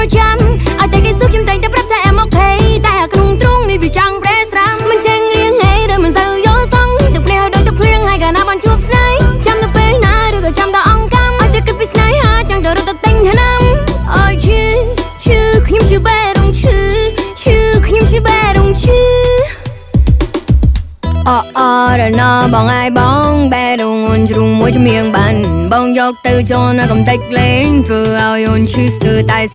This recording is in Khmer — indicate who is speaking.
Speaker 1: ប្រចាំឲ្យតែគេសួរខ្ញុំតែងតែប្រាប់ថាem okតែក្នុងទ្រូងនេះវាចង់ប្រេស្រាំមិនចេញរៀងឯងឬមិនសូវយល់សងទឹកភ្លៀវដូចទឹកភ្លៀងហើយកាលណាបានជួបស្នេហ៍ចាំទៅពេលណាឬក៏ចាំដល់អង្កាំឲ្យតែគិតពីស្នេហាចាំទៅរត់ទៅទិញថ្នាំអើយឈឺខ្ញុំឈឺបែរងឈឺខ្ញុំឈឺបែរងឈឺរណាបងអាយបងបែរងអូនជ្រុងមួយជំនៀងបានបងយកទៅចូលនៅកំតិចលេងធ្វើឲ្យអូនឈឺស្ទើរតែ